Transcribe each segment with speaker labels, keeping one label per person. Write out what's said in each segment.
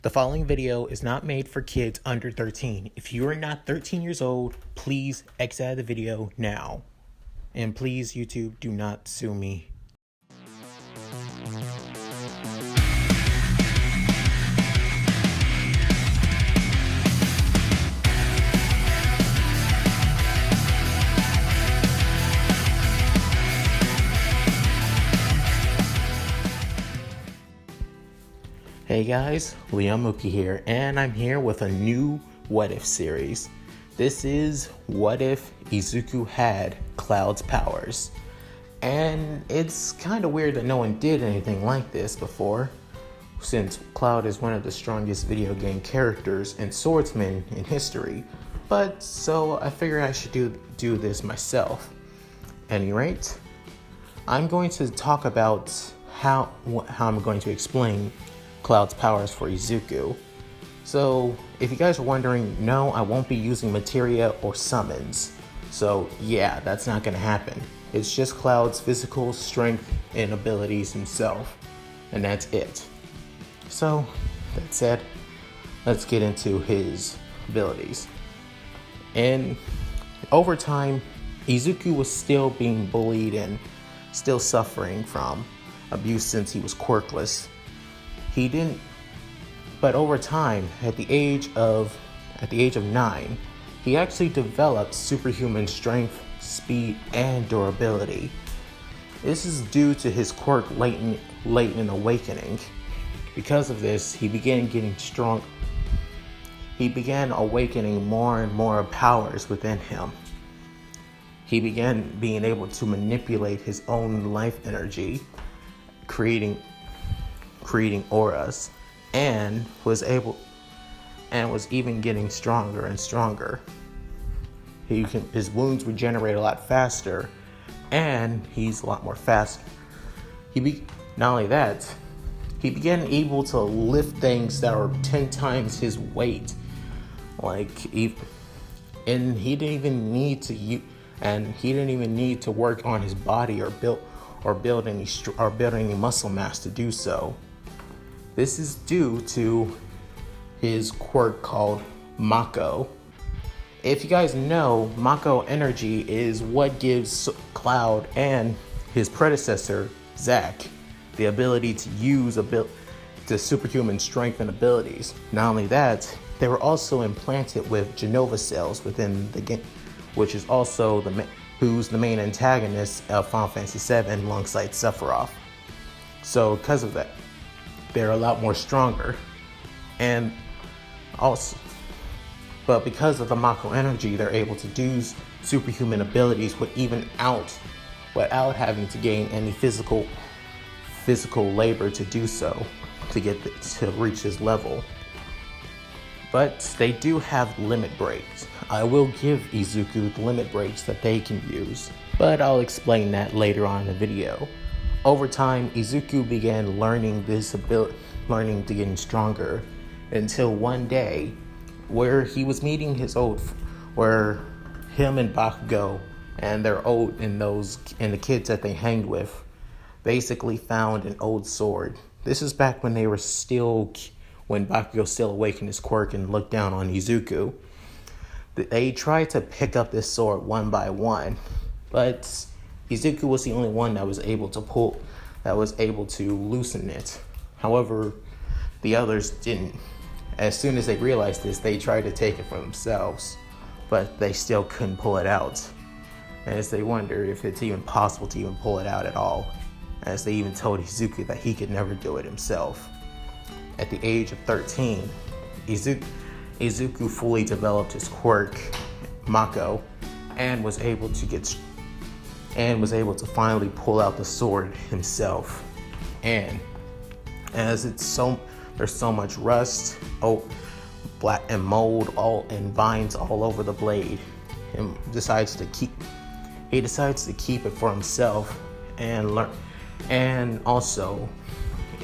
Speaker 1: The following video is not made for kids under 13. If you are not 13 years old, please exit out of the video now. And please, YouTube, do not sue me. Hey guys, Mooky here, and I'm here with a new What If series. This is What If Izuku had Cloud's powers. And it's kind of weird that no one did anything like this before, since Cloud is one of the strongest video game characters and swordsmen in history. But so I figured I should do this myself. At any rate, I'm going to talk about how I'm going to explain Cloud's powers for Izuku. So if you guys are wondering, no, I won't be using materia or summons. So yeah, that's not gonna happen. It's just Cloud's physical strength and abilities himself, and that's it. So that said, let's get into his abilities. And over time, Izuku was still being bullied and still suffering from abuse since he was quirkless. But over time, at the age of 9, he actually developed superhuman strength, speed, and durability. This is due to his quirk latent awakening. Because of this, he began getting strong. He began awakening more and more powers within him. He began being able to manipulate his own life energy, creating auras, and was even getting stronger and stronger. His wounds regenerate a lot faster, and he's a lot more faster. Not only that, he began able to lift things that were 10 times his weight. And he didn't even need to work on his body or build any muscle mass to do so. This is due to his quirk called Mako. If you guys know, Mako energy is what gives Cloud and his predecessor, Zack, the ability to use the superhuman strength and abilities. Not only that, they were also implanted with Genova cells within the game, which is also who's the main antagonist of Final Fantasy VII alongside Sephiroth. So because of that, they're a lot more stronger. But because of the Mako energy, they're able to do superhuman abilities without having to gain any physical labor to do so, to reach this level. But they do have limit breaks. I will give Izuku the limit breaks that they can use, but I'll explain that later on in the video. Over time, Izuku began learning to getting stronger, until one day, where he was meeting where him and Bakugo and the kids that they hanged with, basically found an old sword. This is back when when Bakugo still awakened his quirk and looked down on Izuku. They tried to pick up this sword one by one, but Izuku was the only one that was able to loosen it. However, the others didn't. As soon as they realized this, they tried to take it for themselves, but they still couldn't pull it out. As they wondered if it's even possible to even pull it out at all, as they even told Izuku that he could never do it himself. At the age of 13, Izuku fully developed his quirk, Mako, and was able to finally pull out the sword himself. And as there's so much rust, black and mold, and vines all over the blade, and he decides to keep it for himself and also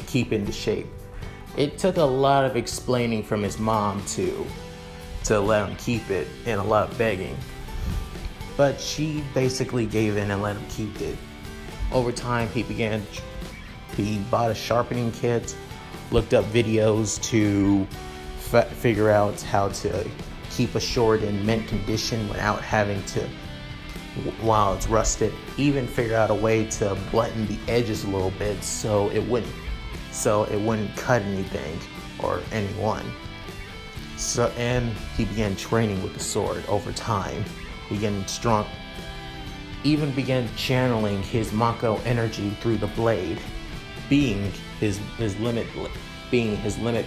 Speaker 1: keep it in shape. It took a lot of explaining from his mom to let him keep it, and a lot of begging. But she basically gave in and let him keep it. Over time, he bought a sharpening kit, looked up videos to figure out how to keep a sword in mint condition without having to, while it's rusted, even figure out a way to blunt the edges a little bit so it wouldn't cut anything or anyone. So, and he began training with the sword over time, began channeling his Mako energy through the blade, being his limit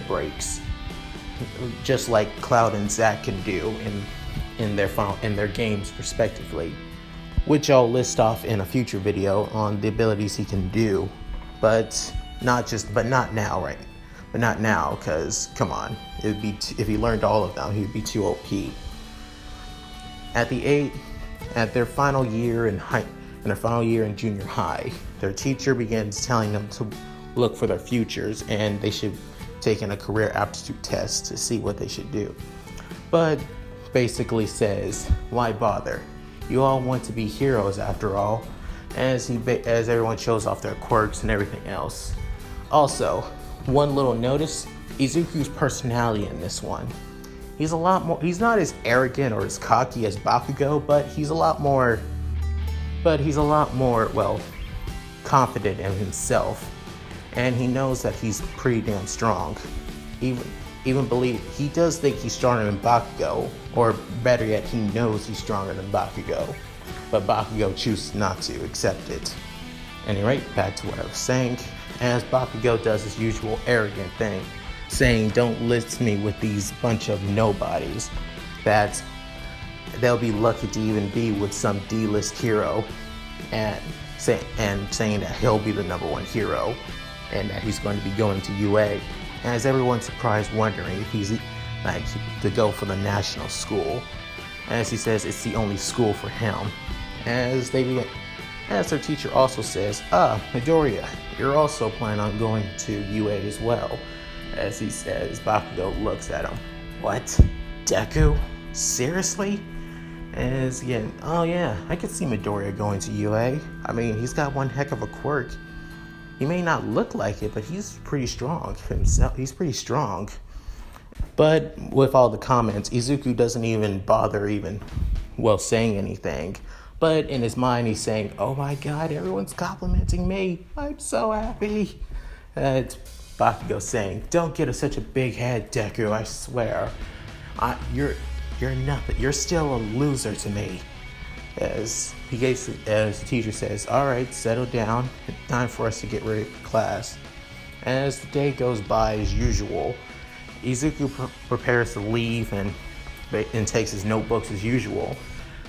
Speaker 1: breaks, just like Cloud and Zack can do in their games respectively, which I'll list off in a future video on the abilities he can do, but not now, right? But not now, because come on, it'd be if he learned all of them, he'd be too OP. At their final year in junior high, their teacher begins telling them to look for their futures and they should take in a career aptitude test to see what they should do. But basically says, why bother? You all want to be heroes after all, as everyone shows off their quirks and everything else. Also, one little notice, Izuku's personality in this one. He's not as arrogant or as cocky as Bakugo, but he's a lot more, well, confident in himself. And he knows that he's pretty damn strong. He does think he's stronger than Bakugo, or better yet, he knows he's stronger than Bakugo. But Bakugo chooses not to accept it. Anyway, back to what I was saying. As Bakugo does his usual arrogant thing, saying, don't list me with these bunch of nobodies, that they'll be lucky to even be with some D-list hero, and saying that he'll be the number one hero, and that he's going to be going to UA. And as everyone's surprised, wondering if he's like to go for the national school, as he says it's the only school for him. As their teacher also says, Midoriya, you're also planning on going to UA as well. As he says, Bakugo looks at him. What? Deku? Seriously? As again, oh yeah, I could see Midoriya going to UA. I mean, he's got one heck of a quirk. He may not look like it, but he's pretty strong himself. He's pretty strong. But with all the comments, Izuku doesn't even bother saying anything. But in his mind, he's saying, oh my god, everyone's complimenting me. I'm so happy. It's Bakugo saying, don't get such a big head, Deku, I swear. You're nothing. You're still a loser to me. As the teacher says, all right, settle down. It's time for us to get ready for class. As the day goes by as usual, Izuku prepares to leave and takes his notebooks as usual.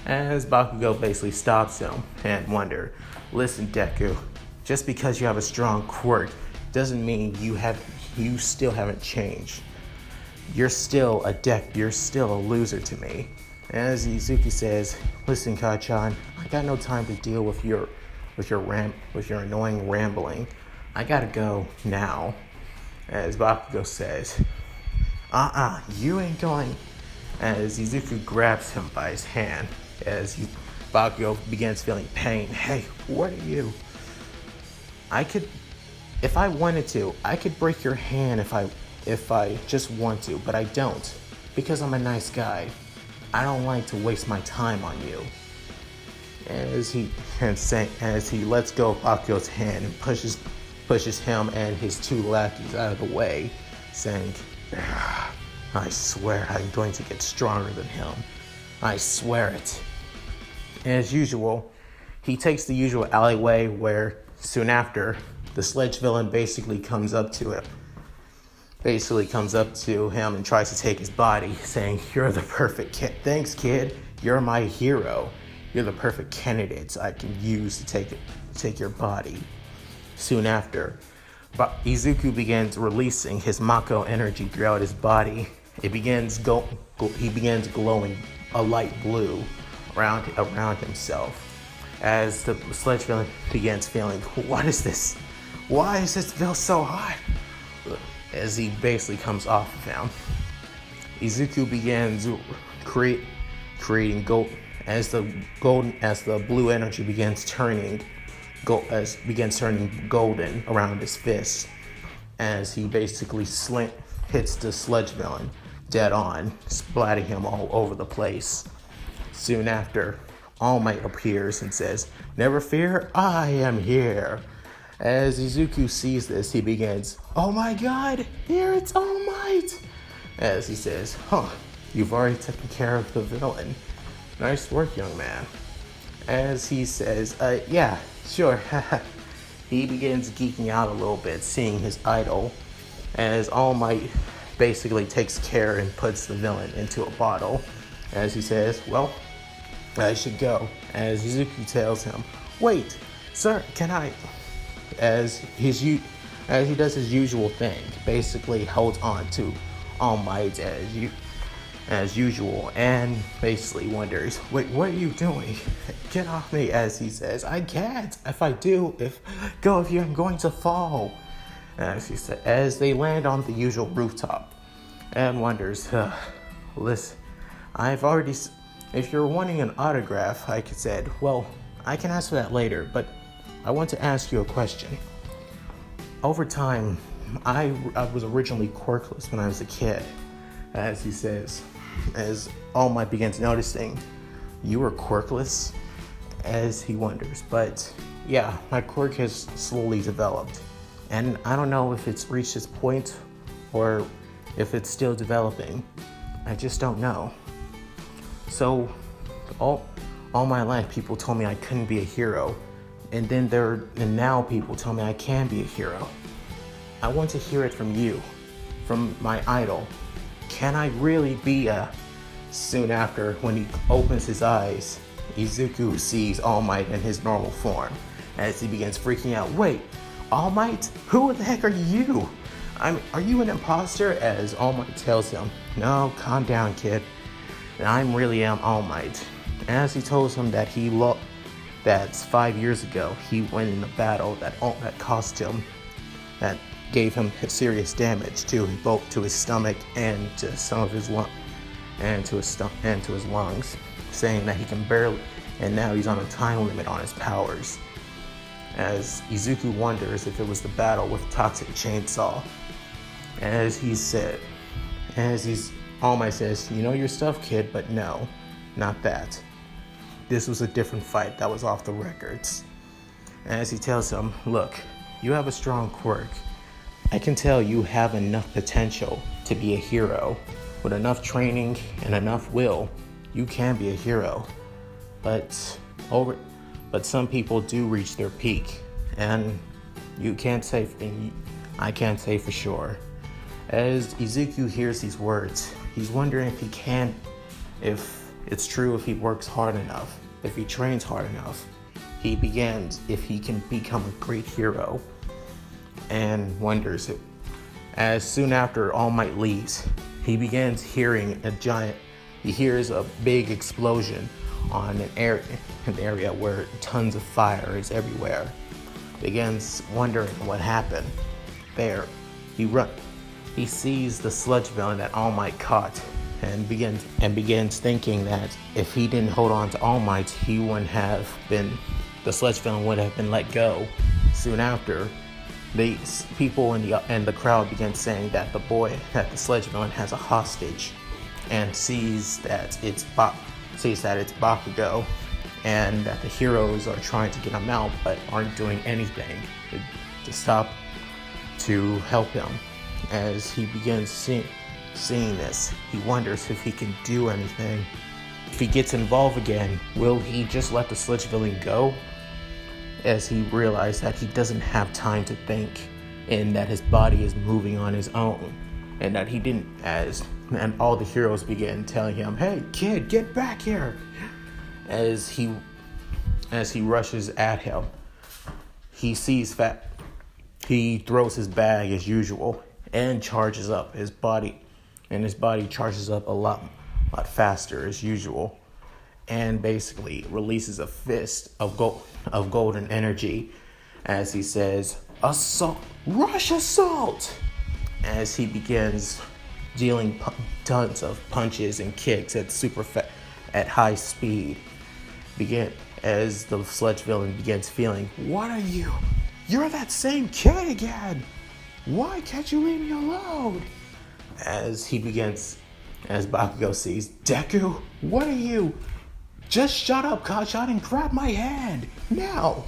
Speaker 1: As Bakugo basically stops him and wonder, listen, Deku, just because you have a strong quirk doesn't mean you still haven't changed. You're still a loser to me. As Izuku says, listen, Kachan, I got no time to deal with your annoying rambling. I gotta go now. As Bakugo says, you ain't going. As Izuku grabs him by his hand, as Bakugo begins feeling pain. Hey, what are you? If I wanted to, I could break your hand if I just want to, but I don't, because I'm a nice guy. I don't like to waste my time on you. As he lets go of Bakugo's hand and pushes him and his two lackeys out of the way, saying, I swear I'm going to get stronger than him. I swear it. As usual, he takes the usual alleyway where soon after, the sludge villain basically comes up to him and tries to take his body, saying, you're the perfect kid. Thanks, kid. You're my hero. You're the perfect candidate I can use to take your body. Soon after, Izuku begins releasing his Mako energy throughout his body. He begins glowing a light blue around himself. As the sludge villain begins feeling, what is this? Why does this feel so hot? As he basically comes off of him, Izuku begins creating gold as the blue energy begins turning golden around his fist. as he basically hits the sludge villain dead on, splatting him all over the place. Soon after, All Might appears and says, "Never fear, I am here." As Izuku sees this, he begins, "Oh my god, here it's All Might!" As he says, "You've already taken care of the villain. Nice work, young man." As he says, "Yeah, sure." He begins geeking out a little bit, seeing his idol, as All Might basically takes care and puts the villain into a bottle. As he says, "Well, I should go." As Izuku tells him, "Wait, sir, can I?" As he does his usual thing, basically holds on to All Might as usual, and basically wonders, "Wait, what are you doing? Get off me!" As he says, "I can't. If I do, go of you, I'm going to fall." As he said, as they land on the usual rooftop, and wonders, "Listen, if you're wanting an autograph," I said, "well, I can ask for that later, but I want to ask you a question. Over time, I was originally quirkless when I was a kid." As he says, as All Might begins noticing, "You were quirkless?" As he wonders, "But yeah, my quirk has slowly developed, and I don't know if it's reached its point or if it's still developing. I just don't know. So all my life, people told me I couldn't be a hero, and now people tell me I can be a hero. I want to hear it from you, from my idol. Can I really be a..." Soon after, when he opens his eyes, Izuku sees All Might in his normal form, as he begins freaking out. "Wait, All Might? Who the heck are you? Are you an imposter?" As All Might tells him, "No, calm down, kid. I really am All Might." As he tells him that that's 5 years ago, he went in a battle that gave him serious damage to both to his stomach and to some of his lungs, saying that he can barely, and now he's on a time limit on his powers. As Izuku wonders if it was the battle with Toxic Chainsaw. All Might says, "You know your stuff, kid, but no, not that. This was a different fight that was off the records." As he tells him, "Look, you have a strong quirk. I can tell you have enough potential to be a hero. With enough training and enough will, you can be a hero. But some people do reach their peak, and I can't say for sure." As Izuku hears these words, he's wondering if it's true, if he works hard enough, if he trains hard enough, if he can become a great hero, and wonders it. As soon after All Might leaves, he begins hearing he hears a big explosion on an area where tons of fire is everywhere. Begins wondering what happened there. He sees the sludge villain that All Might caught, and begins thinking that if he didn't hold on to All Might, the sludge villain would have been let go. Soon after, the people in the crowd begin saying that the sludge villain has a hostage, and sees that it's Bakugo, and that the heroes are trying to get him out but aren't doing anything to help him. As he begins seeing this, he wonders if he can do anything. If he gets involved again, will he just let the sludge villain go? As he realized that he doesn't have time to think, and that his body is moving on his own, and that and all the heroes begin telling him, "Hey kid, get back here!" As he rushes at him, he throws his bag as usual and charges up his body, and his body charges up a lot faster as usual, and basically releases a fist of golden energy as he says, "Assault! Rush assault!" As he begins dealing tons of punches and kicks at high speed, as the sludge villain begins feeling, "What are you? You're that same kid again!" Why can't you leave me alone? As Bakugo sees, Deku, what are you? Just shut up, Kachan, and grab my hand, now!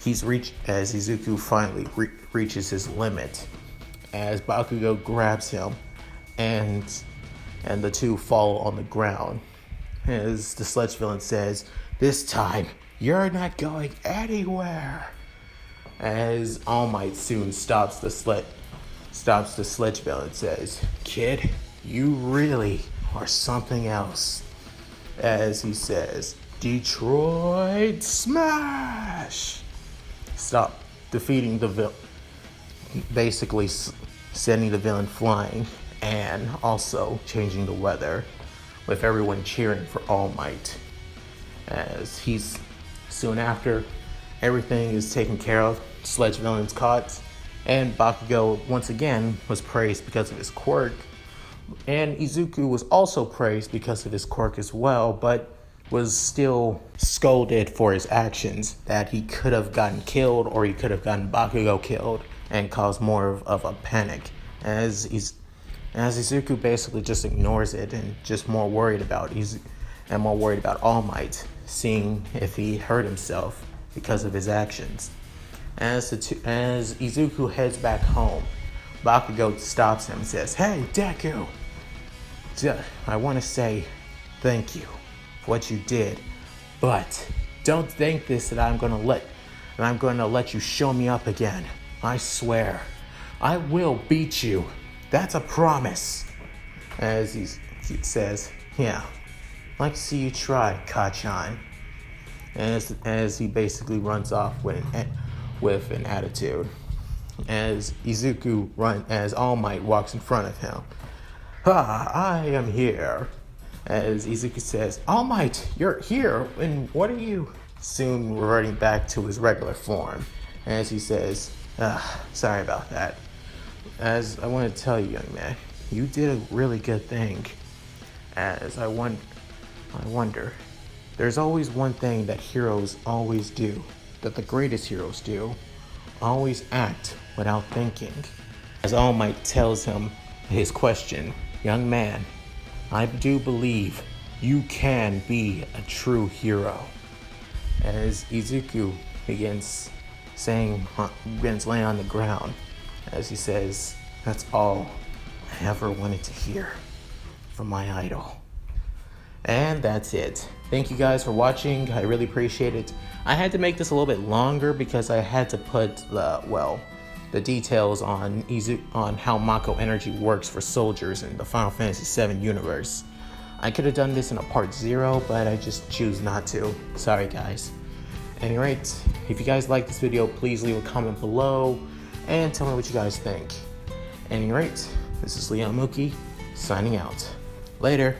Speaker 1: As Izuku finally reaches his limit, as Bakugo grabs him, and the two fall on the ground. As the sludge villain says, this time, you're not going anywhere. As All Might soon stops the sludge villain and says, kid, you really are something else. As he says, Detroit Smash! Stop defeating the villain, basically sending the villain flying, and also changing the weather, with everyone cheering for All Might. As he's soon after, everything is taken care of, sludge villain's caught, and Bakugo once again was praised because of his quirk, and Izuku was also praised because of his quirk as well, but was still scolded for his actions, that he could have gotten killed or he could have gotten Bakugo killed and caused more of a panic, as Izuku basically just ignores it and just more worried about All Might, seeing if he hurt himself because of his actions. As Izuku heads back home, Bakugo stops him and says, hey, Deku, I want to say thank you for what you did, but don't think that I'm going to let you show me up again. I swear, I will beat you. That's a promise. As he says, yeah, I'd like to see you try, Kachan. As he basically runs off with an attitude. As All Might walks in front of him. I am here. As Izuku says, All Might, you're here, and what are you? Soon reverting back to his regular form. As he says, sorry about that. As I want to tell you, young man, you did a really good thing. As I wonder, there's always one thing that heroes always do, that the greatest heroes do, always act without thinking. As All Might tells him his question, young man, I do believe you can be a true hero. As Izuku begins laying on the ground, as he says, that's all I ever wanted to hear from my idol. And that's it. Thank you guys for watching. I really appreciate it. I had to make this a little bit longer because I had to put the details on how Mako energy works for soldiers in the Final Fantasy VII universe. I could have done this in a part 0, but I just choose not to. Sorry guys. At any rate, if you guys like this video, please leave a comment below and tell me what you guys think. At any rate, this is Mooky signing out. Later.